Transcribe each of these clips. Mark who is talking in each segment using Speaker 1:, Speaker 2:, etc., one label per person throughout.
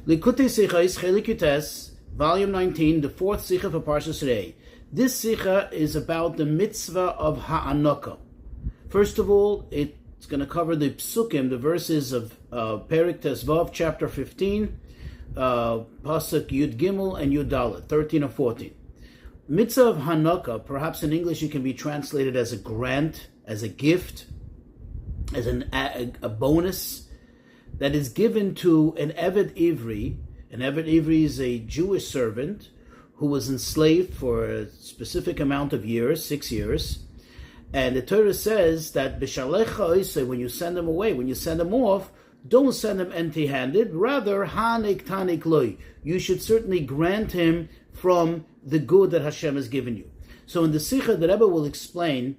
Speaker 1: Likutei Sichos, Likutei, volume 19, the fourth Sicha for Parshas today. This Sicha is about the mitzvah of Ha'anaka. First of all, it's going to cover the psukim, the verses of Perik Tezvav, chapter 15, Pasuk Yud Gimel and Yud Dalet, 13 or 14. Mitzvah of Hanukkah, perhaps in English it can be translated as a grant, as a gift, as a bonus that is given to an Eved Ivri. An Eved Ivri is a Jewish servant who was enslaved for a specific amount of years, 6 years. And the Torah says that when you send them away, when you send them off, don't send them empty-handed. Rather, hanik tanik loy. You should certainly grant him from the good that Hashem has given you. So in the Sikha, the Rebbe will explain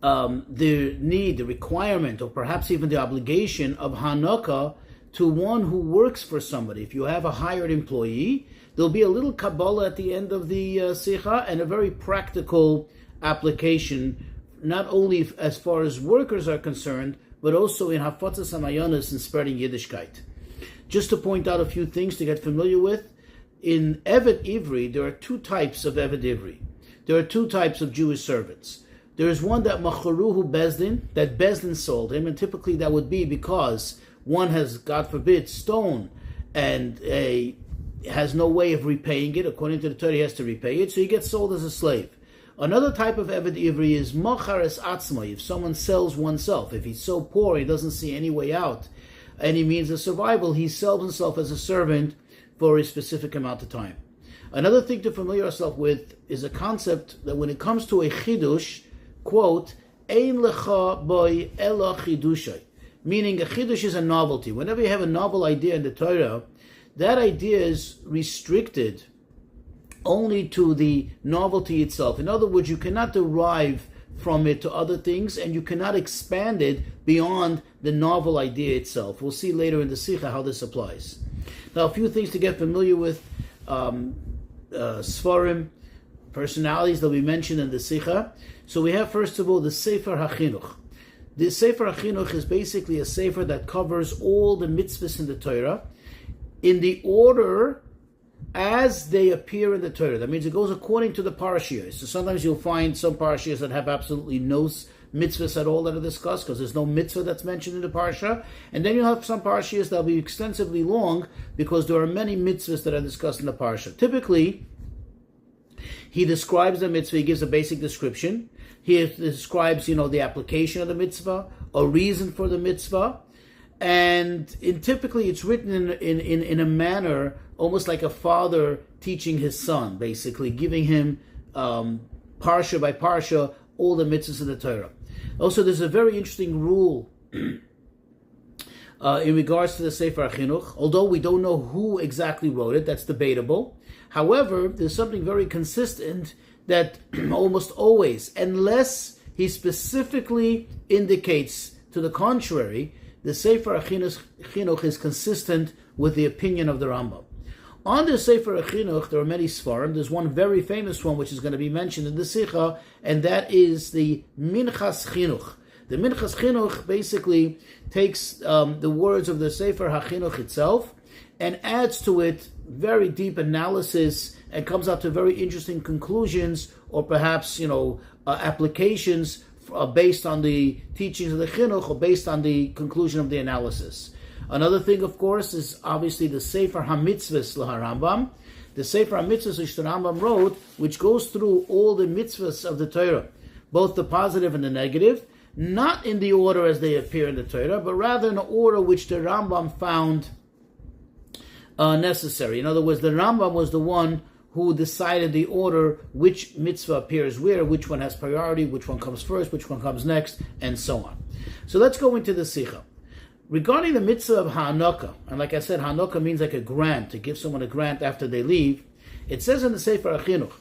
Speaker 1: the need, the requirement, or perhaps even the obligation of Hanukkah to one who works for somebody. If you have a hired employee, there'll be a little Kabbalah at the end of the Sikha and a very practical application, not only as far as workers are concerned, but also in Hafatzas Hamayanos and spreading Yiddishkeit. Just to point out a few things to get familiar with, in Eved Ivri, there are two types of Eved Ivri. There are two types of Jewish servants. There is one that Macharuhu Bezdin, that Bezdin sold him, and typically that would be because one has, God forbid, stone, and has no way of repaying it. According to the Torah, he has to repay it, so he gets sold as a slave. Another type of Eved Ivri is Mochares Atzma, if someone sells oneself. If he's so poor, he doesn't see any way out, any means of survival, he sells himself as a servant for a specific amount of time. Another thing to familiar ourselves with is a concept that when it comes to a chidush, quote, Ein lecha boy ela chidushay, meaning a chidush is a novelty. Whenever you have a novel idea in the Torah, that idea is restricted only to the novelty itself. In other words, you cannot derive from it to other things, and you cannot expand it beyond the novel idea itself. We'll see later in the Sikha how this applies. Now, a few things to get familiar with. Sfarim, personalities that we mentioned in the Sikha. So we have, first of all, the Sefer HaChinuch. The Sefer HaChinuch is basically a Sefer that covers all the mitzvahs in the Torah in the order as they appear in the Torah. That means it goes according to the parashiyos. So sometimes you'll find some parashiyos that have absolutely no mitzvahs at all that are discussed because there's no mitzvah that's mentioned in the parasha. And then you'll have some parashiyos that will be extensively long because there are many mitzvahs that are discussed in the parasha. Typically, he describes the mitzvah, he gives a basic description. He describes, the application of the mitzvah, a reason for the mitzvah. And typically it's written in a manner almost like a father teaching his son, basically giving him parsha by parsha all the mitzvahs of the Torah. Also, there's a very interesting rule in regards to the Sefer HaChinuch. Although we don't know who exactly wrote it, that's debatable. However, there's something very consistent that almost always, unless he specifically indicates to the contrary, the Sefer HaChinuch is consistent with the opinion of the Rambam. On the Sefer HaChinuch, there are many svarim. There's one very famous one which is going to be mentioned in the Sikha, and that is the Minchas Chinuch. The Minchas Chinuch basically takes the words of the Sefer HaChinuch itself and adds to it very deep analysis and comes out to very interesting conclusions, or perhaps applications based on the teachings of the Chinuch or based on the conclusion of the analysis. Another thing, of course, is obviously the Sefer HaMitzvahs LaHarambam, the Sefer HaMitzvahs which the Rambam wrote, which goes through all the mitzvahs of the Torah, both the positive and the negative, not in the order as they appear in the Torah, but rather in an order which the Rambam found necessary. In other words, the Rambam was the one who decided the order, which mitzvah appears where, which one has priority, which one comes first, which one comes next, and so on. So let's go into the Sikha. Regarding the mitzvah of Hanukkah, and like I said, Hanukkah means like a grant, to give someone a grant after they leave. It says in the Sefer HaChinuch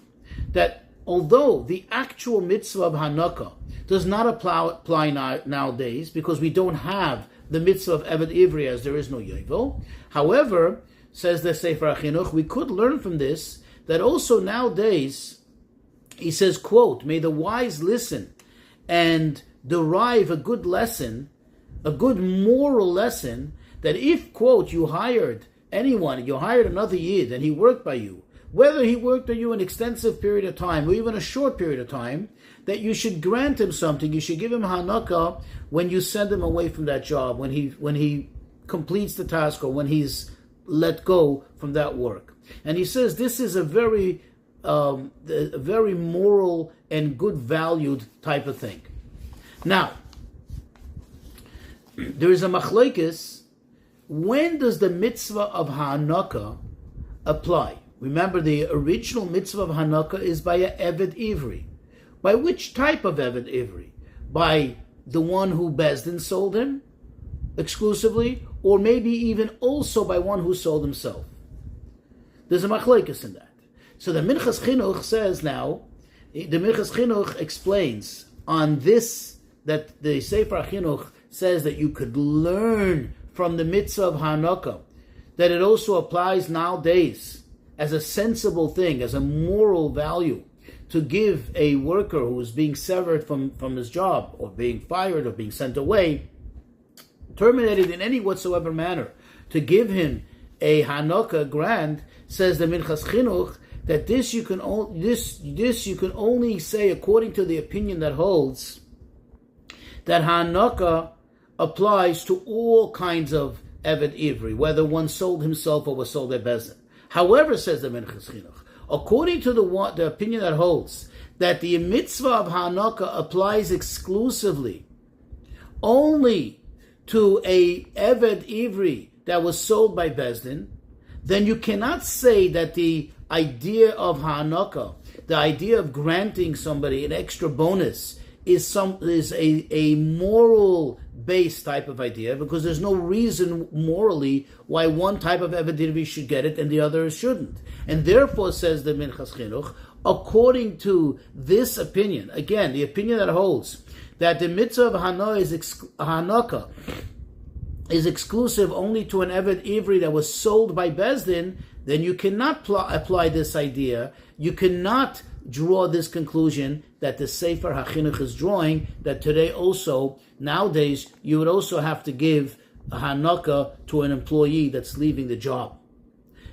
Speaker 1: that although the actual mitzvah of Hanukkah does not apply nowadays, because we don't have the mitzvah of Eved Ivri as there is no Yovel, however, says the Sefer HaChinuch, we could learn from this that also nowadays, he says, quote, may the wise listen and derive a good lesson, a good moral lesson, that if, quote, you hired anyone, you hired another Yid and he worked by you, whether he worked by you an extensive period of time or even a short period of time, that you should grant him something, you should give him hanaka when you send him away from that job, when he completes the task or when he's let go from that work. And he says this is a very moral and good valued type of thing. Now, there is a machlokes. When does the mitzvah of hanaka apply? Remember, the original mitzvah of hanaka is by a eved ivri. By which type of eved ivri? By the one who Bezdin sold him exclusively, or maybe even also by one who sold himself. There's a machlokes in that. So the Minchas Chinuch says now, the Minchas Chinuch explains on this, that the Sefer Chinuch says that you could learn from the mitzvah of Hanukkah, that it also applies nowadays as a sensible thing, as a moral value, to give a worker who is being severed from his job, or being fired, or being sent away, terminated in any whatsoever manner, to give him a Hanukkah grant. Says the Minchas Chinuch that this you can only say according to the opinion that holds that Hanukkah applies to all kinds of Eved Ivri, whether one sold himself or was sold at Bezdin. However, says the Minchas Chinuch, according to the opinion that holds that the mitzvah of Hanukkah applies exclusively only to a Eved Ivri that was sold by Bezdin, then you cannot say that the idea of Hanukkah, the idea of granting somebody an extra bonus, is a moral-based type of idea, because there's no reason morally why one type of Eved Ivri should get it and the other shouldn't. And therefore, says the Minchas Chinuch, according to this opinion, again, the opinion that holds that the mitzvah of Hanukkah is exclusive only to an Eved Ivri that was sold by Bezdin, then you cannot apply this idea. You cannot draw this conclusion that the Sefer HaChinuch is drawing, that today also, nowadays, you would also have to give a Hanukkah to an employee that's leaving the job.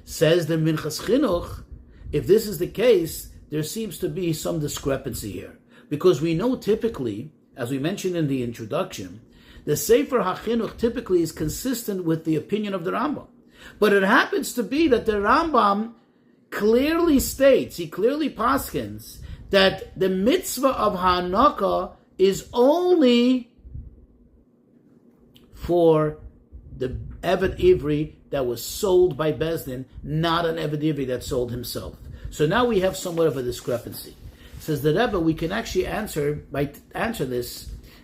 Speaker 1: Says the Minchas Chinuch, if this is the case, there seems to be some discrepancy here. Because we know typically, as we mentioned in the introduction, the Sefer HaChinuch typically is consistent with the opinion of the Rambam. But it happens to be that the Rambam clearly states, he clearly paskins, that the mitzvah of Hanukkah is only for the Eved Ivri that was sold by Bezdin, not an Eved Ivri that sold himself. So now we have somewhat of a discrepancy. Says the Rebbe, we can actually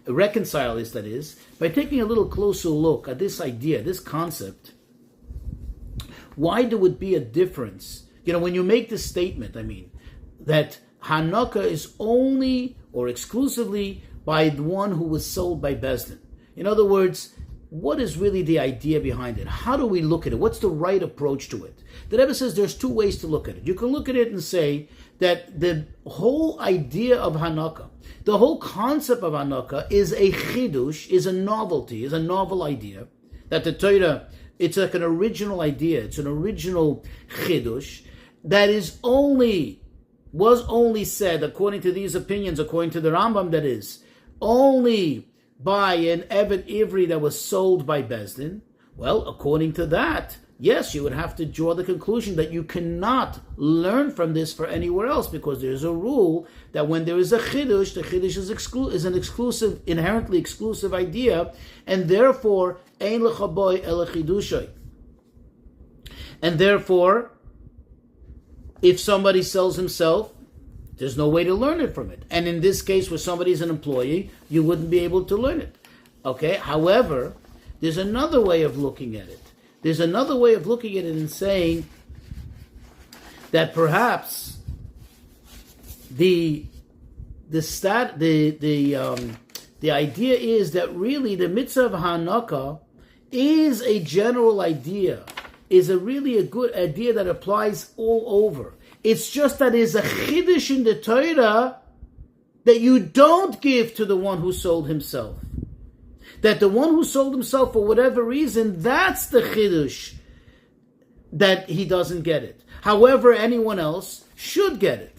Speaker 1: reconcile this, that is, by taking a little closer look at this idea, this concept. Why there would be a difference? When you make this statement, that Hanukkah is only or exclusively by the one who was sold by Bezdin. In other words, what is really the idea behind it? How do we look at it? What's the right approach to it? The Rebbe says there's two ways to look at it. You can look at it and say that the whole idea of Hanukkah, the whole concept of Hanukkah is a chidush, is a novelty, is a novel idea, that the Torah, it's like an original idea, it's an original chidush, that was only said, according to these opinions, according to the Rambam, that is, only by an Eved Ivri that was sold by Bezdin. Well, according to that, yes, you would have to draw the conclusion that you cannot learn from this for anywhere else, because there's a rule that when there is a chidush, the chidush is an exclusive, inherently exclusive idea, and therefore, ein lecha boy ela chidushay. And therefore, if somebody sells himself, there's no way to learn it from it. And in this case, where somebody's an employee, you wouldn't be able to learn it. Okay? However, there's another way of looking at it. There's another way of looking at it and saying that perhaps the idea is that really the mitzvah of Hanukkah is a general idea, is really a good idea that applies all over. It's just that there's a chiddush in the Torah that you don't give to the one who sold himself. That the one who sold himself for whatever reason, that's the chidush, that he doesn't get it. However, anyone else should get it.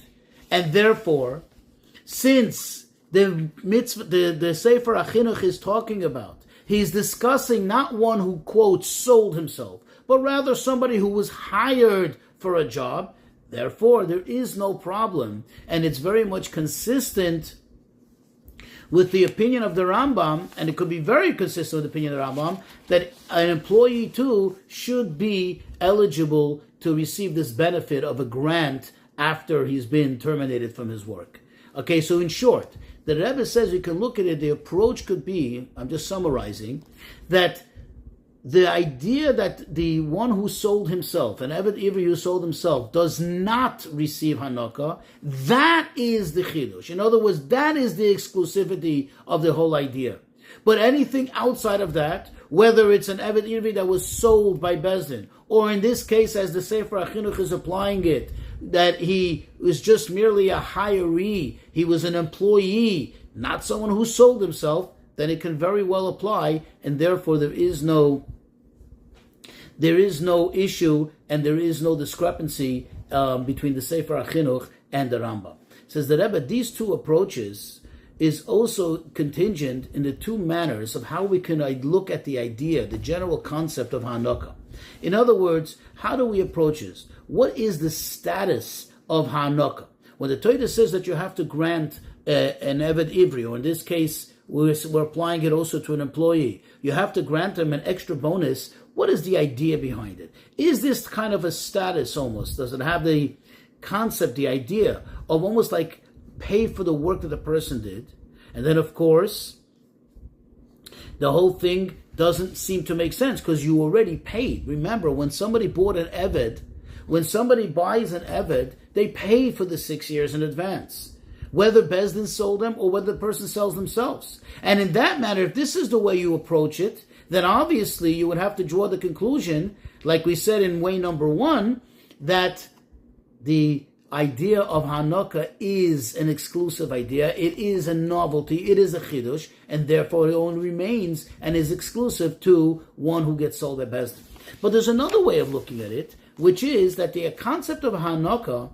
Speaker 1: And therefore, since the mitzvah, the Sefer HaChinuch is talking about, he's discussing not one who, quote, sold himself, but rather somebody who was hired for a job. Therefore, there is no problem. And it's very much consistent with the opinion of the Rambam, and it could be very consistent with the opinion of the Rambam, that an employee too should be eligible to receive this benefit of a grant after he's been terminated from his work. Okay, so in short, the Rebbe says you can look at it, the approach could be, I'm just summarizing, that the idea that the one who sold himself, an Eved Ivri who sold himself, does not receive Hanukkah, that is the Chidush. In other words, that is the exclusivity of the whole idea. But anything outside of that, whether it's an Eved Ivri that was sold by Bezdin, or in this case, as the Sefer HaChinuch is applying it, that he was just merely a hiree, he was an employee, not someone who sold himself, then it can very well apply, and therefore there is no issue and there is no discrepancy between the Sefer HaChinuch and the Rambam. Says the Rebbe, these two approaches is also contingent in the two manners of how we can look at the idea, the general concept of Hanukkah. In other words, how do we approach this? What is the status of Hanukkah? When the Torah says that you have to grant an Eved Ivri, or in this case, we're applying it also to an employee, you have to grant them an extra bonus. What is the idea behind it? Is this kind of a status almost? Does it have the concept, the idea of almost like pay for the work that the person did? And then, of course, the whole thing doesn't seem to make sense because you already paid. Remember, when somebody bought an Eved, when somebody buys an Eved, they pay for the 6 years in advance, whether Bezdin sold them or whether the person sells themselves. And in that matter, if this is the way you approach it, then obviously you would have to draw the conclusion, like we said in way number 1, that the idea of Hanukkah is an exclusive idea, it is a novelty, it is a chidush, and therefore it only remains and is exclusive to one who gets sold at Bezdin. But there's another way of looking at it, which is that the concept of Hanukkah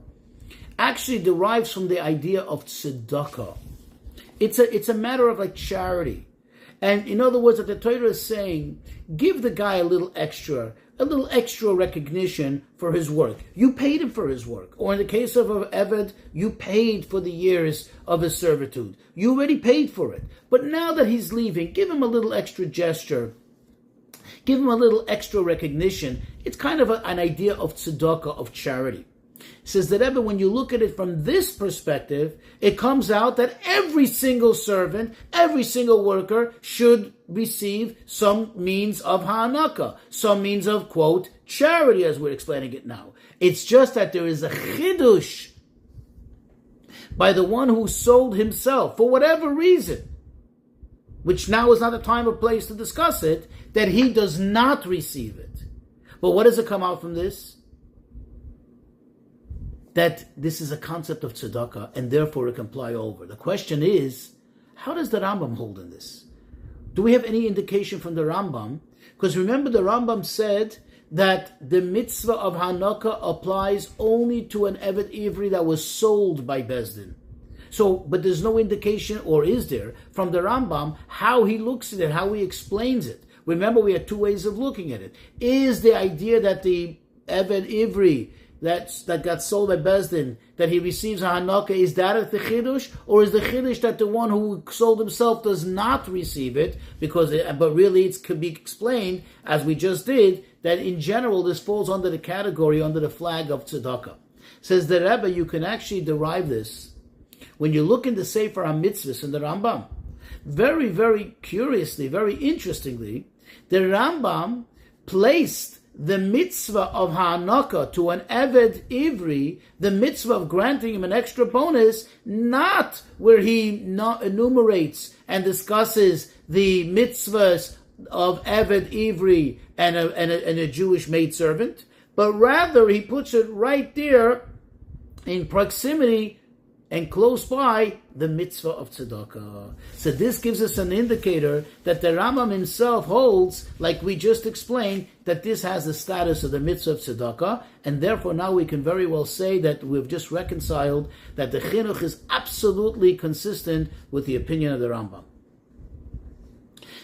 Speaker 1: actually derives from the idea of tzedakah. It's a matter of like charity. And in other words, that the Torah is saying, give the guy a little extra recognition for his work. You paid him for his work. Or in the case of Eved, you paid for the years of his servitude. You already paid for it. But now that he's leaving, give him a little extra gesture. Give him a little extra recognition. It's kind of an idea of tzedakah, of charity. Says the Rebbe, when you look at it from this perspective, it comes out that every single servant, every single worker should receive some means of Hanukkah, some means of, quote, charity, as we're explaining it now. It's just that there is a chidush by the one who sold himself, for whatever reason, which now is not the time or place to discuss it, that he does not receive it. But what does it come out from this? That this is a concept of tzedakah, and therefore it can apply over. The question is, how does the Rambam hold in this? Do we have any indication from the Rambam? Because remember, the Rambam said that the mitzvah of Hanukkah applies only to an Eved Ivri that was sold by Bezdin. So, but there's no indication, or is there, from the Rambam, how he looks at it, how he explains it. Remember, we had two ways of looking at it. Is the idea that the Eved Ivri that got sold by Bezdin, that he receives a Hanukkah, is that the Chidush? Or is the Chidush that the one who sold himself does not receive it? But really it could be explained, as we just did, that in general this falls under the category, under the flag of tzedakah. Says the Rebbe, you can actually derive this when you look in the Sefer HaMitzvahs in the Rambam. Very, very curiously, very interestingly, the Rambam placed the mitzvah of Hanukkah to an Eved Ivri, the mitzvah of granting him an extra bonus, not where he enumerates and discusses the mitzvahs of Eved Ivri and a Jewish maidservant, but rather he puts it right there in proximity and close by the mitzvah of tzedakah. So this gives us an indicator that the Rambam himself holds, like we just explained, that this has the status of the mitzvah of tzedakah, and therefore now we can very well say that we've just reconciled that the chinuch is absolutely consistent with the opinion of the Rambam.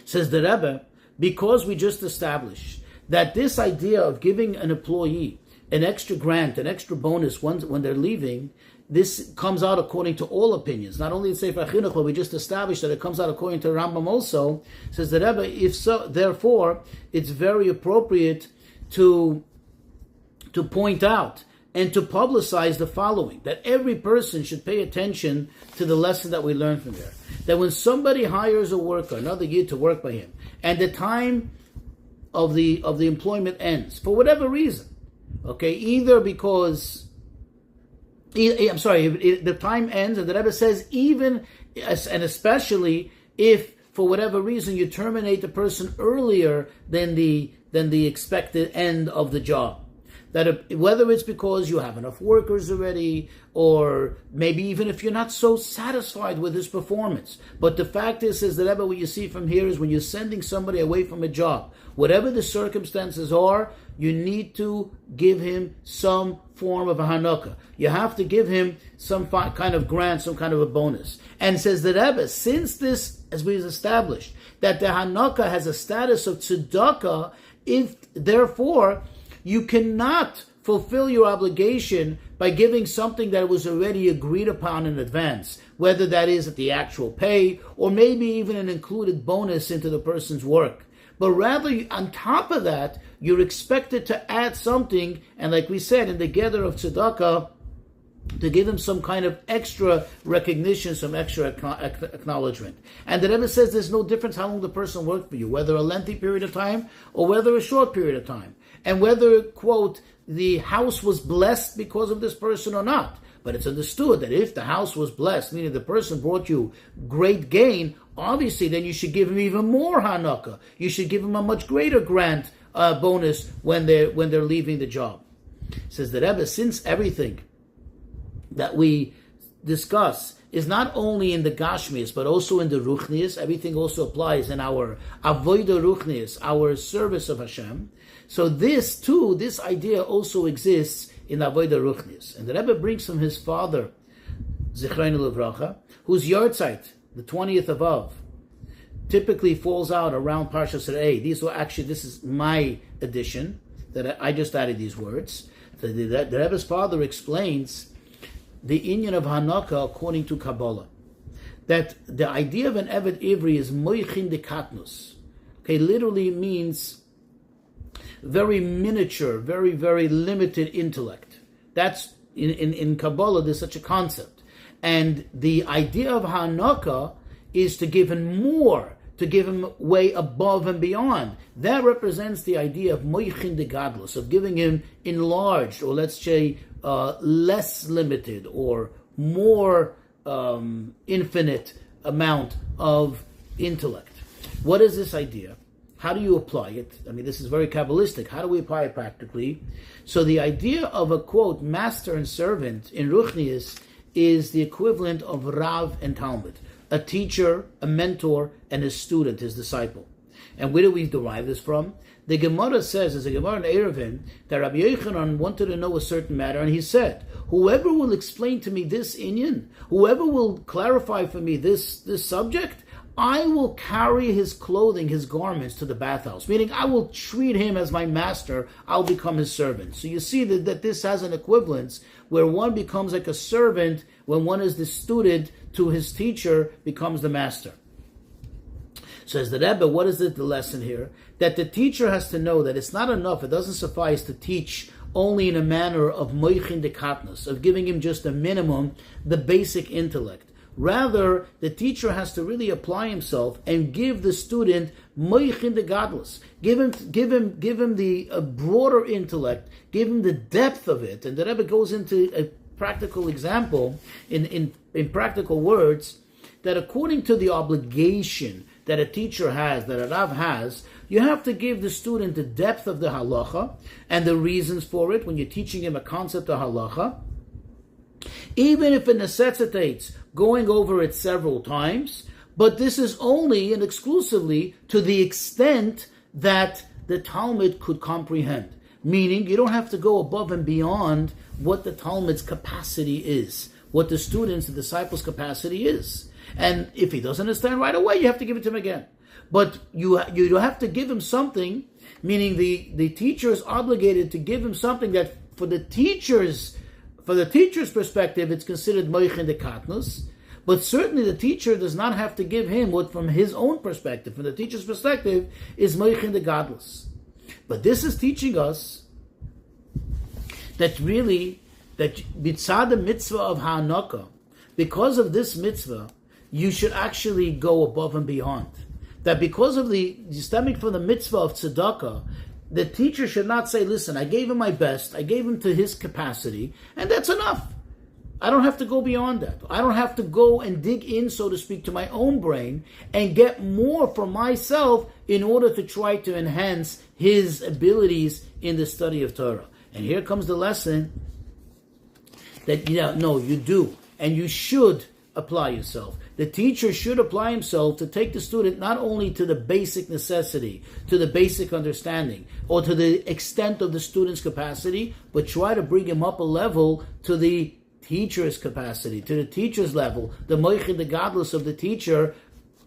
Speaker 1: Says the Rebbe, because we just established that this idea of giving an employee an extra grant, an extra bonus when they're leaving, this comes out according to all opinions. Not only in Sefer Chinuch, but we just established that it comes out according to Rambam also. Says the Rebbe, if so, therefore, it's very appropriate to point out and to publicize the following, that every person should pay attention to the lesson that we learned from there. That when somebody hires a worker, another yid to work by him, and the time of the employment ends, for whatever reason, okay, either because the time ends, and the Rebbe says even and especially if for whatever reason you terminate the person earlier than the expected end of the job. That whether it's because you have enough workers already, or maybe even if you're not so satisfied with his performance. But the fact is the Rebbe, what you see from here is when you're sending somebody away from a job, whatever the circumstances are, you need to give him some form of a hanukah. You have to give him some kind of grant, some kind of a bonus. And says the Rebbe, since this, as we've established, that the hanukah has a status of tzedakah, therefore, you cannot fulfill your obligation by giving something that was already agreed upon in advance, whether that is at the actual pay or maybe even an included bonus into the person's work. But rather, on top of that, you're expected to add something, and like we said, in the gather of tzedakah, to give him some kind of extra recognition, some extra acknowledgement. And the Rebbe says there's no difference how long the person worked for you, whether a lengthy period of time or whether a short period of time. And whether, quote, the house was blessed because of this person or not. But it's understood that if the house was blessed, meaning the person brought you great gain, obviously then you should give him even more hanukah. You should give him a much greater grant bonus when they're leaving the job. Says the Rebbe, since everything that we discuss is not only in the Gashmias, but also in the Ruchnias, everything also applies in our Avodah Ruchnias, our service of Hashem. So this too, this idea also exists in Avodah Ruchnias. And the Rebbe brings from his father, Zichreinu Livracha, whose yahrzeit, the 20th of Av, typically falls out around Parshas Re'eh. This is my addition, that I just added these words. The Rebbe's father explains the inyan of Hanukah according to Kabbalah, that the idea of an Eved Ivri is moichin de katnus. Okay, literally means very miniature, very, very limited intellect. That's in Kabbalah, there's such a concept. And the idea of Hanukah is to give him more, to give him way above and beyond. That represents the idea of moichin de gadlus, of giving him enlarged, or let's say less limited, or more infinite amount of intellect. What is this idea? How do you apply it? I mean, this is very Kabbalistic. How do we apply it practically? So the idea of a, quote, master and servant in Ruchnius is the equivalent of Rav and Talmud. A teacher, a mentor, and a student, his disciple. And where do we derive this from? The Gemara says, as a Gemara in Eruvin, that Rabbi Yochanan wanted to know a certain matter, and he said, whoever will explain to me this inyan, whoever will clarify for me this subject, I will carry his clothing, his garments to the bathhouse. Meaning, I will treat him as my master, I'll become his servant. So you see that this has an equivalence where one becomes like a servant when one is the student to his teacher, becomes the master. Says the Rebbe, what is the lesson here? That the teacher has to know that it's not enough, it doesn't suffice to teach only in a manner of moichin de katnus, of giving him just a minimum, the basic intellect. Rather, the teacher has to really apply himself and give the student moichin de gadlus. Give him the broader intellect. Give him the depth of it. And the Rebbe goes into a practical example in practical words, that according to the obligation that a teacher has, that a Rav has, you have to give the student the depth of the halacha and the reasons for it when you're teaching him a concept of halacha. even if it necessitates going over it several times, but this is only and exclusively to the extent that the Talmud could comprehend. Meaning, you don't have to go above and beyond what the Talmud's capacity is, what the student's, the disciple's capacity is. And if he doesn't understand right away, you have to give it to him again. But you have to give him something, meaning the teacher is obligated to give him something that for the teacher's perspective, it's considered moichin de katnus. But certainly the teacher does not have to give him what from his own perspective, from the teacher's perspective, is moichin de gadlus. But this is teaching us that mitzvah the mitzvah of ha'anaka, because of this mitzvah, you should actually go above and beyond. That because of stemming from the mitzvah of tzedakah, the teacher should not say, listen, I gave him my best, I gave him to his capacity, and that's enough. I don't have to go beyond that. I don't have to go and dig in, so to speak, to my own brain and get more for myself in order to try to enhance his abilities in the study of Torah. And here comes the lesson that, you do, and you should apply yourself. The teacher should apply himself to take the student not only to the basic necessity, to the basic understanding, or to the extent of the student's capacity, but try to bring him up a level to the teacher's capacity, to the teacher's level, the moichin, the godless of the teacher,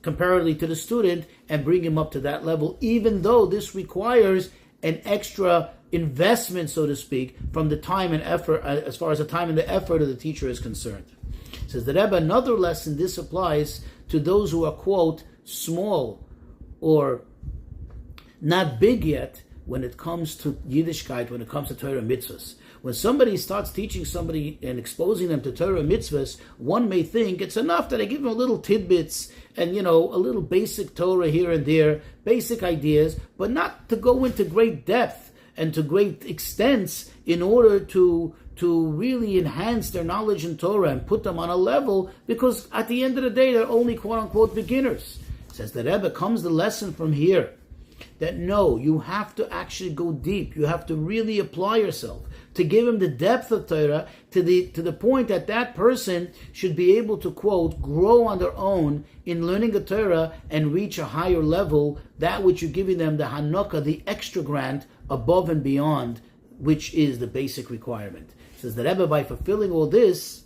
Speaker 1: comparatively to the student, and bring him up to that level, even though this requires an extra investment, so to speak, from the time and effort, as far as the time and the effort of the teacher is concerned. Says the Rebbe, another lesson, this applies to those who are, quote, small or not big yet when it comes to Yiddishkeit, when it comes to Torah mitzvahs. When somebody starts teaching somebody and exposing them to Torah mitzvahs, one may think it's enough that I give them a little tidbits and, a little basic Torah here and there, basic ideas, but not to go into great depth and to great extents in order to really enhance their knowledge in Torah and put them on a level, because at the end of the day, they're only quote-unquote beginners. Says the Rebbe, comes the lesson from here, that no, you have to actually go deep. You have to really apply yourself to give him the depth of Torah to the point that that person should be able to, quote, grow on their own in learning the Torah and reach a higher level, that which you're giving them, the hanukah, the extra grant above and beyond, which is the basic requirement. Says the Rebbe, by fulfilling all this,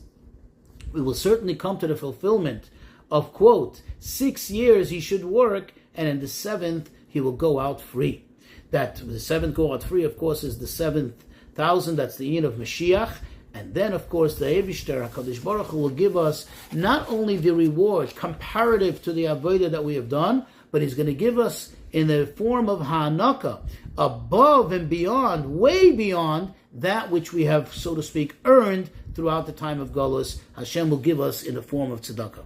Speaker 1: we will certainly come to the fulfillment of, quote, 6 years he should work, and in the 7th he will go out free. That the 7th go out free, of course, is the 7,000, that's the yin of Mashiach, and then, of course, the Eivishter, HaKadosh Baruch Hu, will give us not only the reward comparative to the avodah that we have done, but he's going to give us in the form of ha'anaka, above and beyond, way beyond that which we have, so to speak, earned throughout the time of Golus. Hashem will give us in the form of tzedakah.